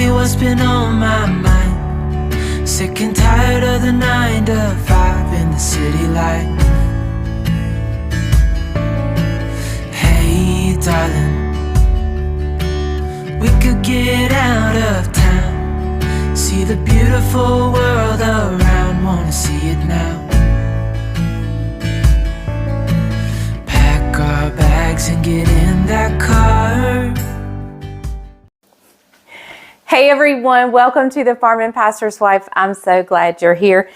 you what's been on my mind. Sick and tired of the 9 to 5 in the city life. Hey darling, we could get out of town, see the beautiful world around, wanna see it now. Pack our bags and get in that car. Hey everyone, welcome to the Farming Pastor's Wife. I'm so glad you're here.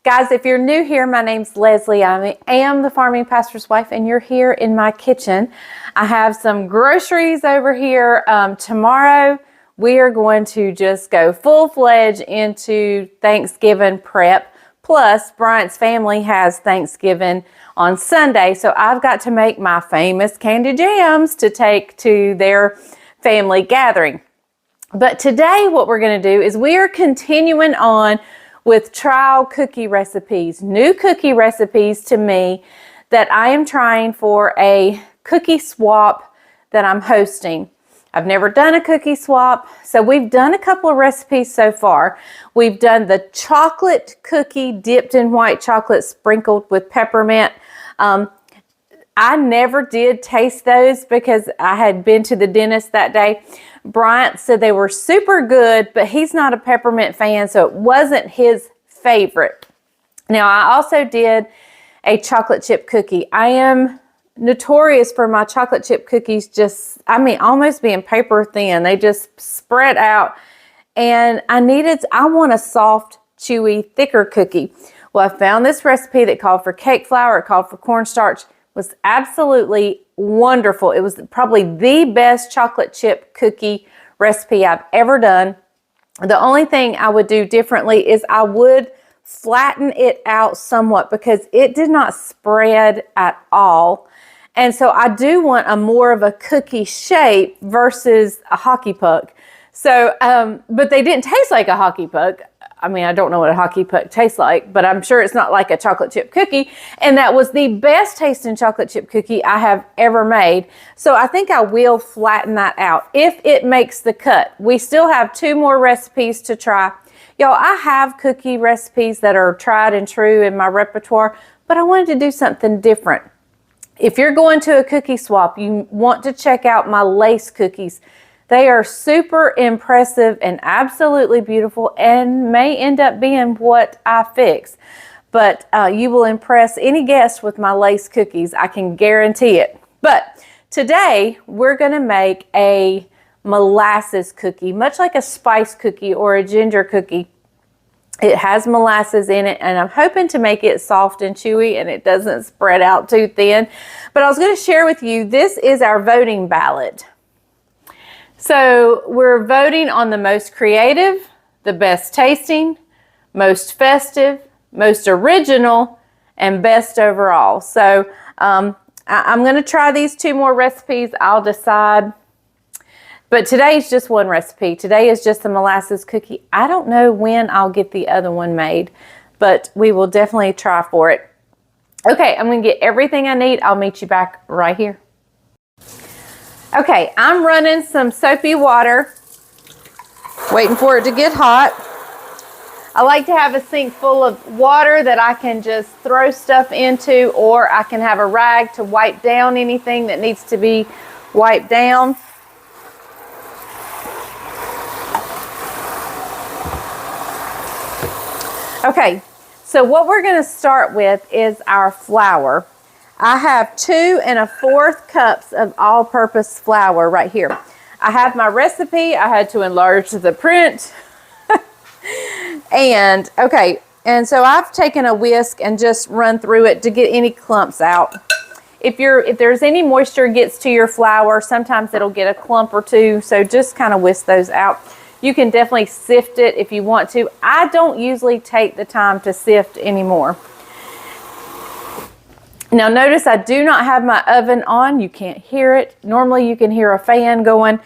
Guys, if you're new here, my name's Leslie. I am the Farming Pastor's Wife and you're here in my kitchen. I have some groceries over here. Tomorrow we are going to just go full-fledged into Thanksgiving prep. Plus, Bryant's family has Thanksgiving on Sunday, so I've got to make my famous candy jams to take to their family gathering. But today what we're going to do is we are continuing on with trial cookie recipes, new cookie recipes to me that I am trying for a cookie swap that I'm hosting. I've never done a cookie swap, so we've done a couple of recipes so far. We've done the chocolate cookie dipped in white chocolate sprinkled with peppermint. I never did taste those because I had been to the dentist that day. Bryant said they were super good, but he's not a peppermint fan, so it wasn't his favorite. Now, I also did a chocolate chip cookie. I am notorious for my chocolate chip cookies almost being paper thin. They just spread out, and I want a soft, chewy, thicker cookie. Well, I found this recipe that called for cake flour, it called for cornstarch. Was absolutely wonderful. It was probably the best chocolate chip cookie recipe I've ever done. The only thing I would do differently is I would flatten it out somewhat because it did not spread at all. And so I do want a more of a cookie shape versus a hockey puck. So, but they didn't taste like a hockey puck. I mean, I don't know what a hockey puck tastes like, but I'm sure it's not like a chocolate chip cookie. And that was the best tasting chocolate chip cookie I have ever made. So I think I will flatten that out if it makes the cut. We still have 2 more recipes to try. Y'all, I have cookie recipes that are tried and true in my repertoire, but I wanted to do something different. If you're going to a cookie swap, you want to check out my lace cookies. They are super impressive and absolutely beautiful and may end up being what I fix. But you will impress any guest with my lace cookies. I can guarantee it. But today we're going to make a molasses cookie, much like a spice cookie or a ginger cookie. It has molasses in it, and I'm hoping to make it soft and chewy and it doesn't spread out too thin. But I was going to share with you, this is our voting ballot. So we're voting on the most creative, the best tasting, most festive, most original, and best overall. So I'm going to try these 2 more recipes. I'll decide. But today's just one recipe. Today is just the molasses cookie. I don't know when I'll get the other one made, but we will definitely try for it. Okay, I'm going to get everything I need. I'll meet you back right here. Okay, I'm running some soapy water, waiting for it to get hot. I like to have a sink full of water that I can just throw stuff into, or I can have a rag to wipe down anything that needs to be wiped down. Okay, so what we're going to start with is our flour. I have 2 1/4 cups of all-purpose flour right here. I have my recipe. I had to enlarge the print. And so I've taken a whisk and just run through it to get any clumps out. If there's any moisture gets to your flour, sometimes it'll get a clump or 2, so just kind of whisk those out. You can definitely sift it if you want to. I don't usually take the time to sift anymore. Now notice I do not have my oven on. You can't hear it. Normally you can hear a fan going.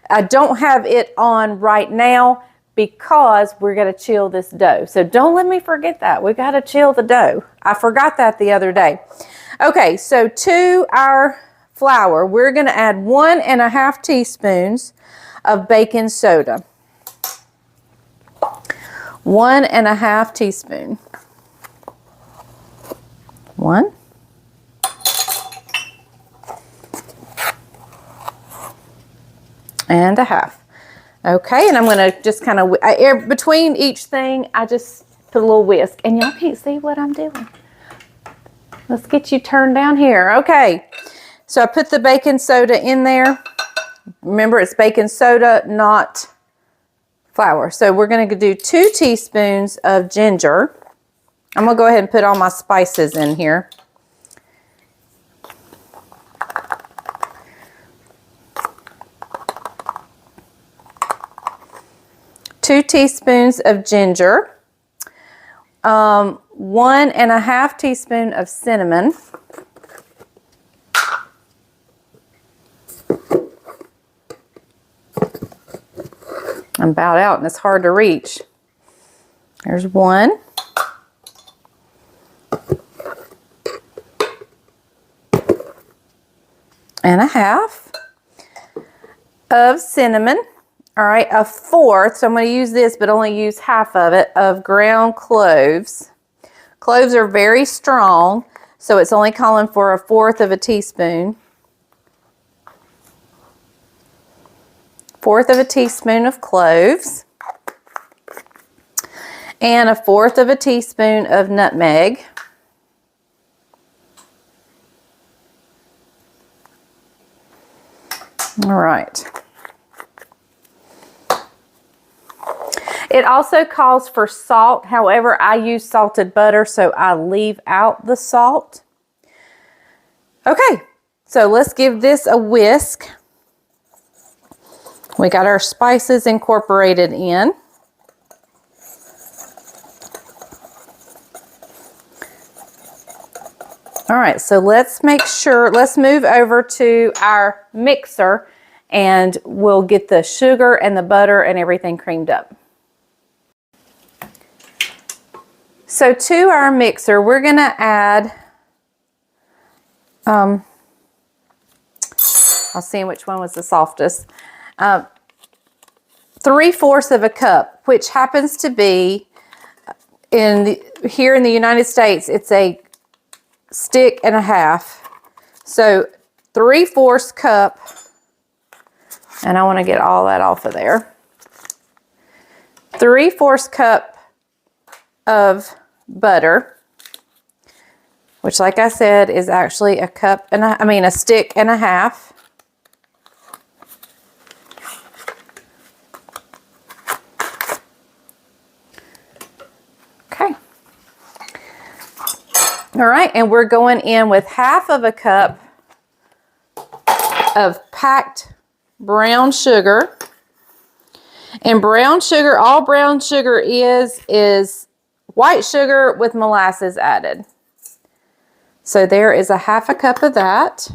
I don't have it on right now because we're going to chill this dough. So don't let me forget that. We got to chill the dough. I forgot that the other day. Okay, so to our flour, we're going to add 1 1/2 teaspoons of baking soda. 1.5 teaspoons. 1. And a half. Okay, and I'm gonna just kind of, between each thing, I just put a little whisk. And y'all can't see what I'm doing. Let's get you turned down here. Okay, so I put the baking soda in there. Remember, it's baking soda, not flour. So we're gonna do 2 teaspoons of ginger. I'm gonna go ahead and put all my spices in here. Two teaspoons of ginger, 1.5 teaspoons of cinnamon, I'm about out and it's hard to reach. There's 1. And a half of cinnamon. All right, 1/4, so I'm going to use this, but only use half of it, of ground cloves. Cloves are very strong, so it's only calling for 1/4 of a teaspoon. 1/4 of a teaspoon of cloves. And 1/4 of a teaspoon of nutmeg. All right. It also calls for salt. However, I use salted butter, so I leave out the salt. Okay, so let's give this a whisk. We got our spices incorporated in. All right, so let's make sure, let's move over to our mixer and we'll get the sugar and the butter and everything creamed up. So to our mixer, we're gonna add, I'll see which one was the softest, 3/4 of a cup, which happens to be, here in the United States, it's a stick and a half. So 3/4 cup, and I wanna get all that off of there. 3/4 cup of butter, which, like I said, is actually a stick and a half. Okay. All right, and we're going in with 1/2 of a cup of packed brown sugar. And brown sugar, all brown sugar is white sugar with molasses added. So there is 1/2 cup of that.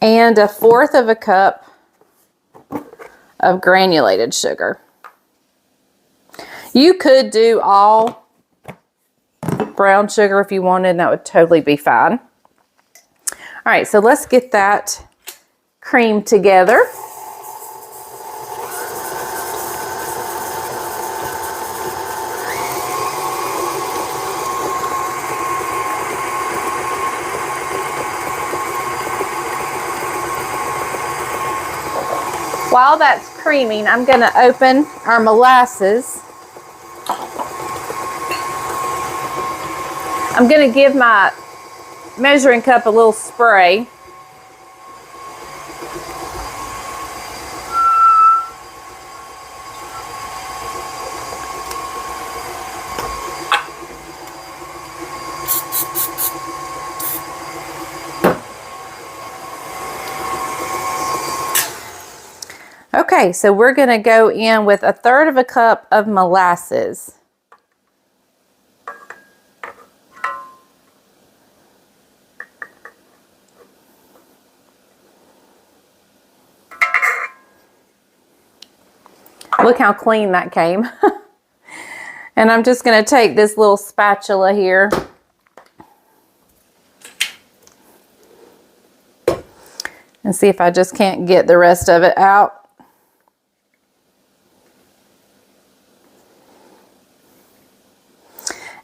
And 1/4 of a cup of granulated sugar. You could do all brown sugar if you wanted, and that would totally be fine. All right, so let's get that cream together. While that's creaming, I'm going to open our molasses. I'm going to give my measuring cup a little spray. Okay, so we're going to go in with 1/3 of a cup of molasses. Look how clean that came. And I'm just going to take this little spatula here and see if I just can't get the rest of it out.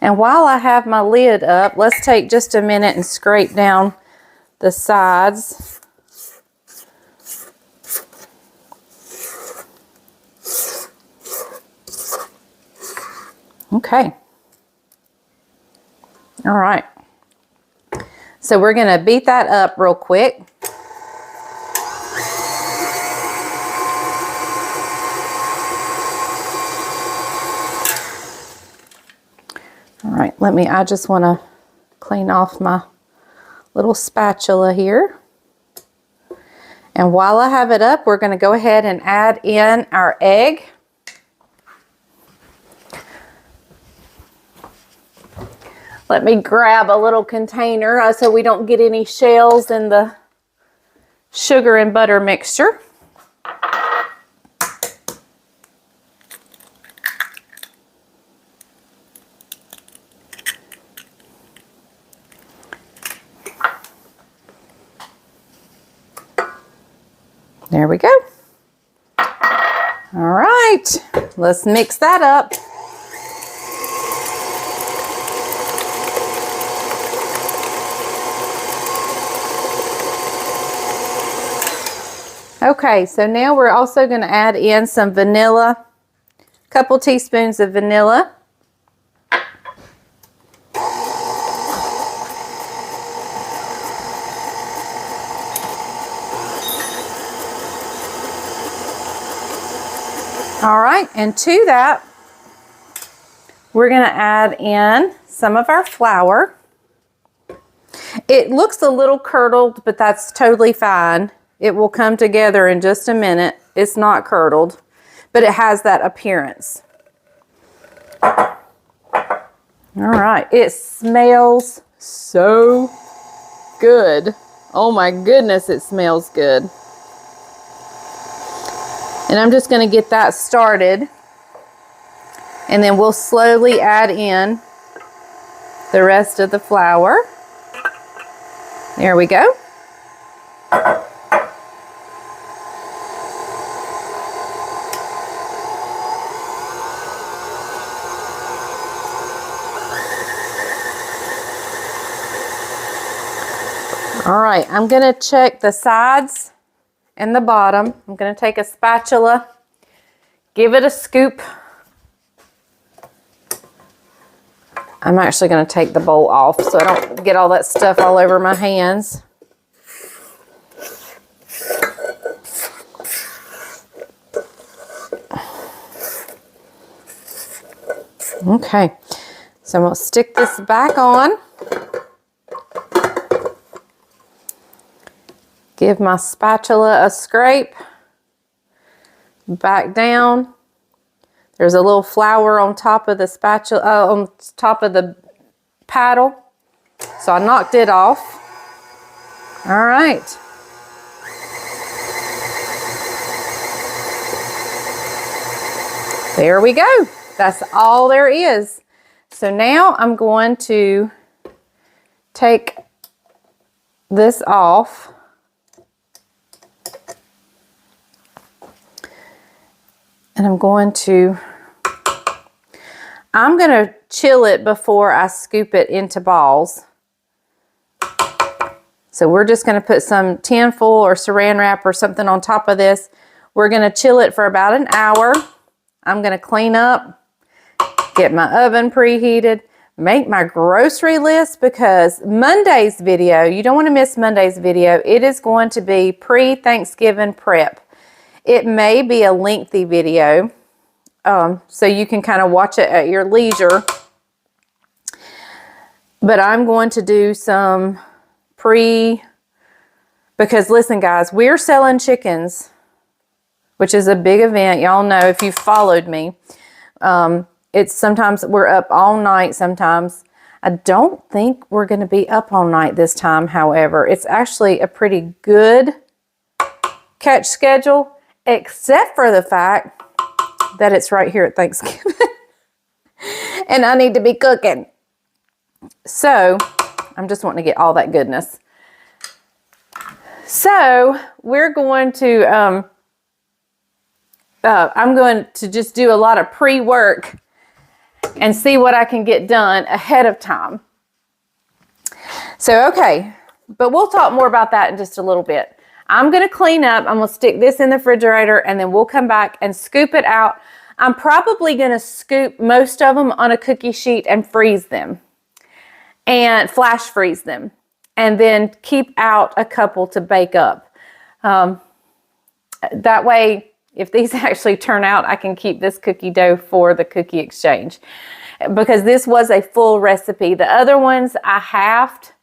And while I have my lid up, let's take just a minute and scrape down the sides. Okay. All right. So we're going to beat that up real quick. All right, I just want to clean off my little spatula here. And while I have it up, we're going to go ahead and add in our egg. Let me grab a little container so we don't get any shells in the sugar and butter mixture. There we go. All right, let's mix that up. Okay, so now we're also going to add in some vanilla, a couple teaspoons of vanilla. All right, and to that, we're going to add in some of our flour. It looks a little curdled, but that's totally fine. It will come together in just a minute. It's not curdled, but it has that appearance. All right, it smells so good. Oh my goodness, it smells good. And I'm just going to get that started. And then we'll slowly add in the rest of the flour. There we go. All right, I'm going to check the sides and the bottom. I'm going to take a spatula, give it a scoop. I'm actually going to take the bowl off so I don't get all that stuff all over my hands. Okay, so I'm going to stick this back on. Give my spatula a scrape. Back down. There's a little flour on top of the spatula, on top of the paddle. So I knocked it off. All right. There we go. That's all there is. So now I'm going to take this off. And I'm going to chill it before I scoop it into balls. So we're just going to put some tin foil or saran wrap or something on top of this. We're going to chill it for about an hour. I'm going to clean up, get my oven preheated, make my grocery list because Monday's video, you don't want to miss Monday's video. It is going to be pre-Thanksgiving prep. It may be a lengthy video, so you can kind of watch it at your leisure. But I'm going to do some because listen guys, we're selling chickens, which is a big event. Y'all know if you've followed me. It's sometimes we're up all night sometimes. I don't think we're going to be up all night this time, however. It's actually a pretty good catch schedule. Except for the fact that it's right here at Thanksgiving. And I need to be cooking. So, I'm just wanting to get all that goodness. So, we're going to, I'm going to just do a lot of pre-work. and see what I can get done ahead of time. So, okay, but we'll talk more about that in just a little bit. I'm going to clean up. I'm going to stick this in the refrigerator, and then we'll come back and scoop it out. I'm probably going to scoop most of them on a cookie sheet and freeze them and flash freeze them, and then keep out a couple to bake up. That way, if these actually turn out, I can keep this cookie dough for the cookie exchange, because this was a full recipe. The other ones I halved.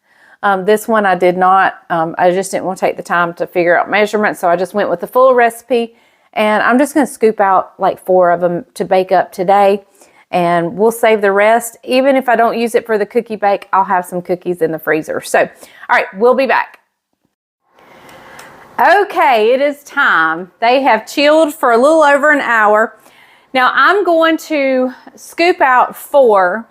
This one I did not. I just didn't want to take the time to figure out measurements, so I just went with the full recipe. And I'm just going to scoop out like 4 of them to bake up today, and we'll save the rest. Even if I don't use it for the cookie bake, I'll have some cookies in the freezer. So, all right, we'll be back. Okay, it is time. They have chilled for a little over an hour. Now I'm going to scoop out 4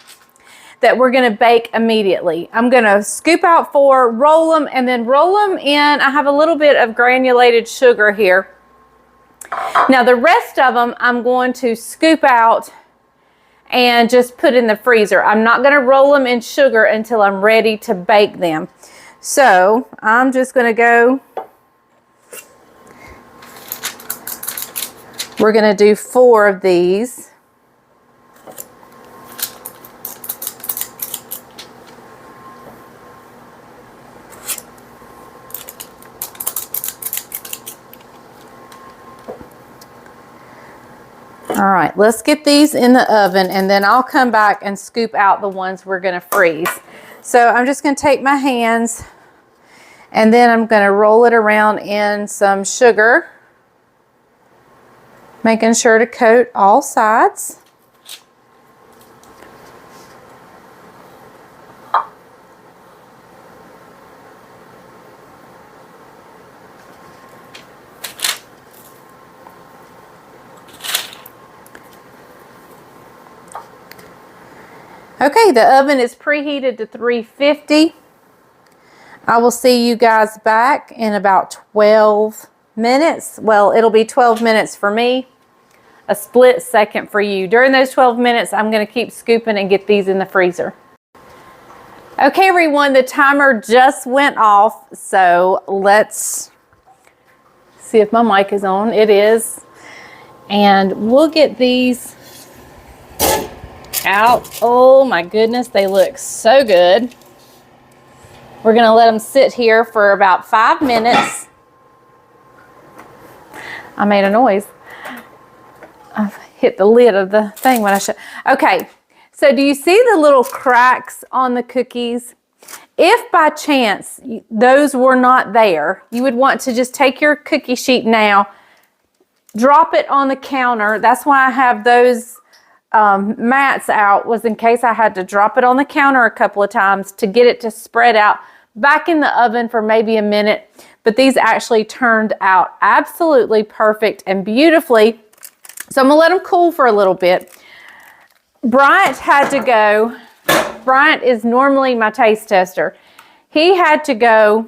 that we're going to bake immediately. I'm going to scoop out 4, roll them, and then roll them in. I have a little bit of granulated sugar here. Now the rest of them I'm going to scoop out and just put in the freezer. I'm not going to roll them in sugar until I'm ready to bake them. So I'm just going to go. We're going to do 4 of these. All right, let's get these in the oven, and then I'll come back and scoop out the ones we're going to freeze. So I'm just going to take my hands, and then I'm going to roll it around in some sugar, making sure to coat all sides. Okay, the oven is preheated to 350. I will see you guys back in about 12 minutes. Well, it'll be 12 minutes for me, a split second for you. During those 12 minutes, I'm going to keep scooping and get these in the freezer. Okay, everyone, the timer just went off, so let's see if my mic is on. It is. And we'll get these out. Oh my goodness, they look so good. We're going to let them sit here for about 5 minutes. I made a noise. I've hit the lid of the thing when I shut. Okay, so do you see the little cracks on the cookies? If by chance those were not there, you would want to just take your cookie sheet now, drop it on the counter. That's why I have those mats out, was in case I had to drop it on the counter a couple of times to get it to spread out back in the oven for maybe a minute. But these actually turned out absolutely perfect and beautifully. So I'm gonna let them cool for a little bit. Bryant had to go. Bryant is normally my taste tester. He had to go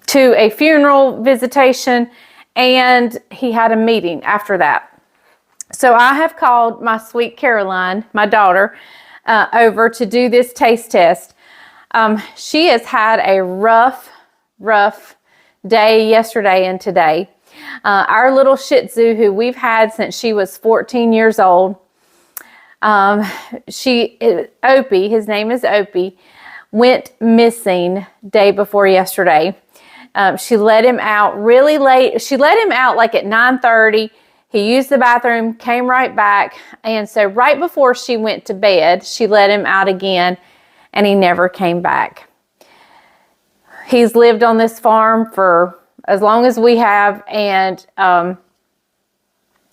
to a funeral visitation, and he had a meeting after that. So I have called my sweet Caroline, my daughter, over to do this taste test. She has had a rough day yesterday and today. Our little Shih Tzu, who we've had since she was 14 years old, Opie, his name is Opie, went missing day before yesterday. She let him out really late. She let him out like at 9:30. He used the bathroom, came right back. And so right before she went to bed, she let him out again, and he never came back. He's lived on this farm for as long as we have, and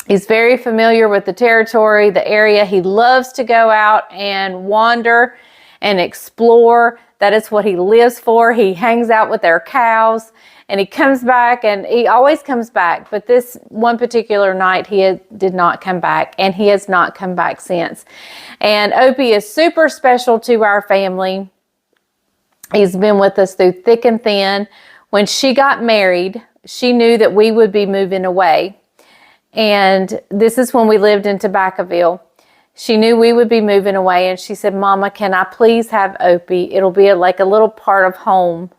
he's very familiar with the territory, the area. He loves to go out and wander and explore. That is what he lives for. He hangs out with our cows, and he comes back, and he always comes back. But this one particular night, he did not come back, and he has not come back since. And Opie is super special to our family. He's been with us through thick and thin. When she got married, she knew that we would be moving away. And this is when we lived in Tobaccoville. She knew we would be moving away, and she said, Mama, can I please have Opie? It'll be like a little part of home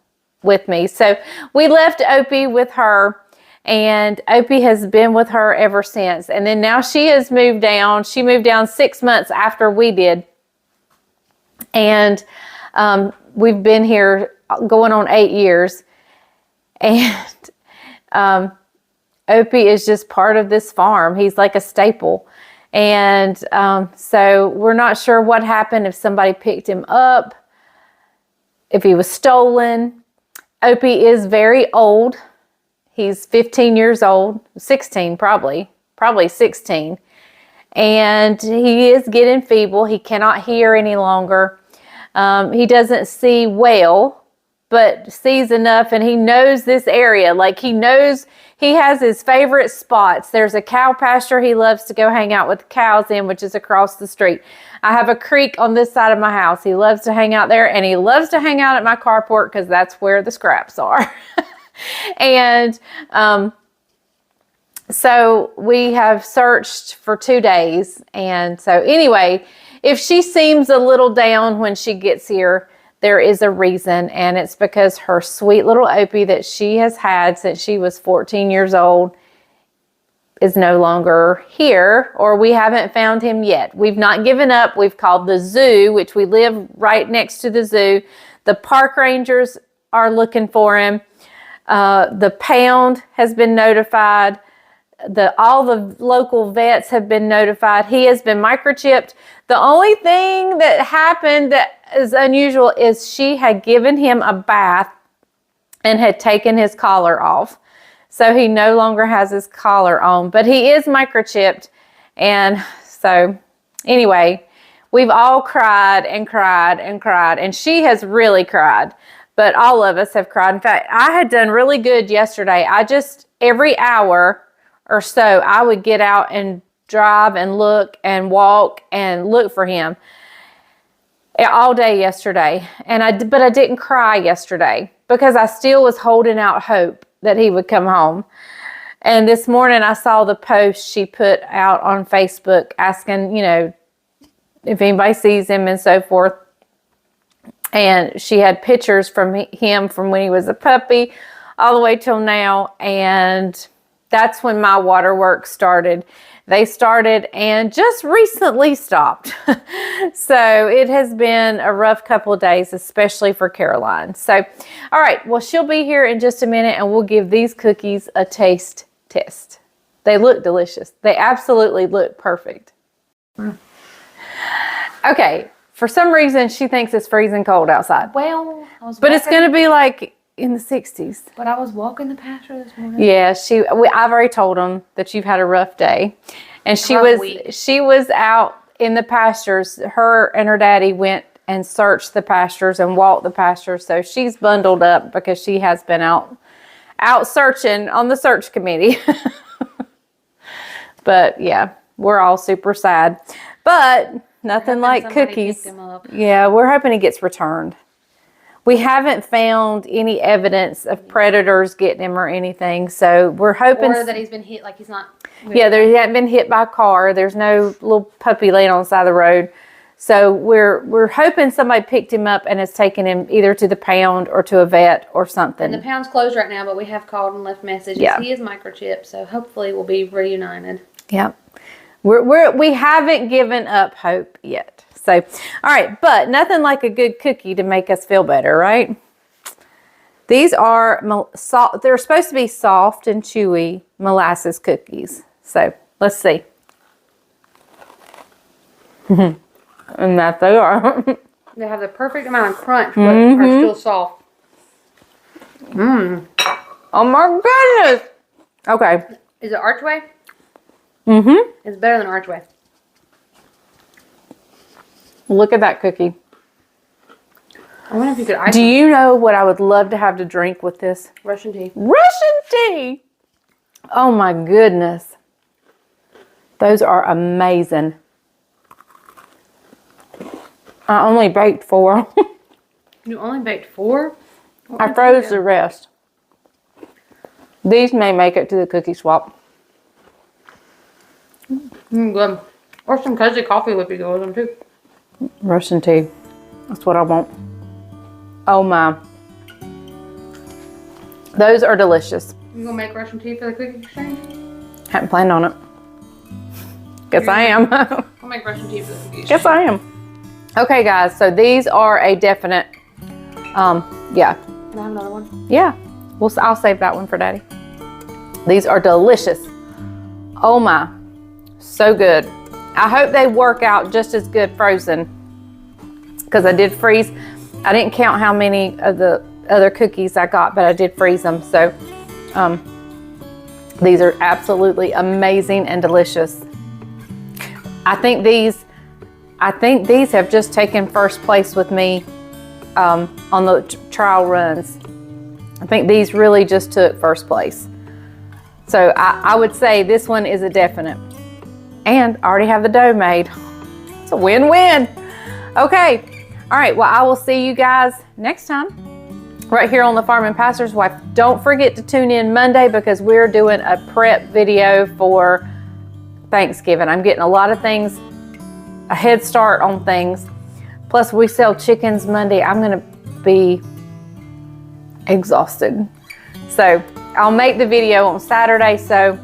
with me. So we left Opie with her, and Opie has been with her ever since. And then now she has moved down. She moved down 6 months after we did. And we've been here going on 8 years. And Opie is just part of this farm. He's like a staple. And so we're not sure what happened, if somebody picked him up, if he was stolen. Opie is very old. He's 15 years old, 16 probably 16. And he is getting feeble. He cannot hear any longer. He doesn't see well, but sees enough, and he knows this area. Like, he knows, he has his favorite spots. There's a cow pasture he loves to go hang out with the cows in, which is across the street. I have a creek on this side of my house. He loves to hang out there, and he loves to hang out at my carport because that's where the scraps are. And so we have searched for 2 days. And so anyway, if she seems a little down when she gets here, there is a reason. And it's because her sweet little Opie that she has had since she was 14 years old is no longer here, or we haven't found him yet. We've not given up. We've called the zoo, which we live right next to the zoo. The park rangers are looking for him. The pound has been notified. All the local vets have been notified. He has been microchipped. The only thing that happened that is unusual is she had given him a bath and had taken his collar off. So he no longer has his collar on, but he is microchipped. And so anyway, we've all cried and cried and cried, and she has really cried. But all of us have cried. In fact, I had done really good yesterday. Every hour or so, I would get out and drive and look and walk and look for him all day yesterday. But I didn't cry yesterday because I still was holding out hope that he would come home. And this morning I saw the post she put out on Facebook asking, if anybody sees him and so forth. And she had pictures from him from when he was a puppy all the way till now. And that's when my waterworks started. They started and just recently stopped. So it has been a rough couple of days, especially for Caroline. So, all right, well, she'll be here in just a minute, and we'll give these cookies a taste test. They look delicious. They absolutely look perfect. Okay. For some reason, she thinks it's freezing cold outside. Well, but it's going to be like in the 60s. But I was walking the pasture this morning. Yeah, I've already told them that you've had a rough day, and she was out in the pastures. Her and her daddy went and searched the pastures and walked the pastures. So she's bundled up because she has been out searching on the search committee. But yeah, we're all super sad. But nothing like cookies. Yeah, we're hoping he gets returned. We haven't found any evidence of predators getting him or anything, so we're hoping. Or that he's been hit, like he's not. Yeah, he hasn't been hit by a car. There's no little puppy laying on the side of the road. So we're hoping somebody picked him up and has taken him either to the pound or to a vet or something. And the pound's closed right now, but we have called and left messages. Yeah. He is microchipped, so hopefully we'll be reunited. Yeah. We haven't given up hope yet. So, all right, but nothing like a good cookie to make us feel better, right? These are they're supposed to be soft and chewy molasses cookies. So, let's see. And that they are. They have the perfect amount of crunch, but are still soft. Oh my goodness. Okay. Is it Archway? It's better than Archway. Look at that cookie. I wonder if you could ice Do you know what I would love to have to drink with this? Russian tea. Russian tea! Oh my goodness. Those are amazing. I only baked 4. You only baked 4? I froze the rest. These may make it to the cookie swap. Good. Or some cozy coffee would be good with them too. Russian tea. That's what I want. Oh my. Those are delicious. You gonna make Russian tea for the cookie exchange? Hadn't planned on it. Guess I am. I'll make Russian tea for the cookie exchange. Guess I am. Okay, guys. So these are a definite. Yeah. Can I have another one? Yeah. I'll save that one for Daddy. These are delicious. Oh my. So good. I hope they work out just as good frozen. Because I did freeze. I didn't count how many of the other cookies I got, but I did freeze them. So these are absolutely amazing and delicious. I think these have just taken first place with me on the trial runs. I think these really just took first place. So I would say this one is a definite. And I already have the dough made. It's a win-win. Okay. All right. Well, I will see you guys next time right here on the Farm and Pastor's Wife. Don't forget to tune in Monday because we're doing a prep video for Thanksgiving. I'm getting a lot of things, a head start on things. Plus, we sell chickens Monday. I'm going to be exhausted. So I'll make the video on Saturday. So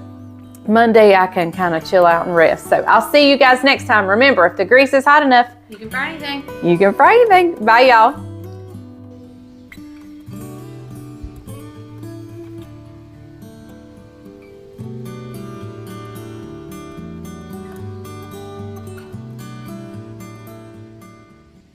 Monday I can kind of chill out and rest. So I'll see you guys next time. Remember, if the grease is hot enough, You can fry anything. you can fry anything. Bye, y'all.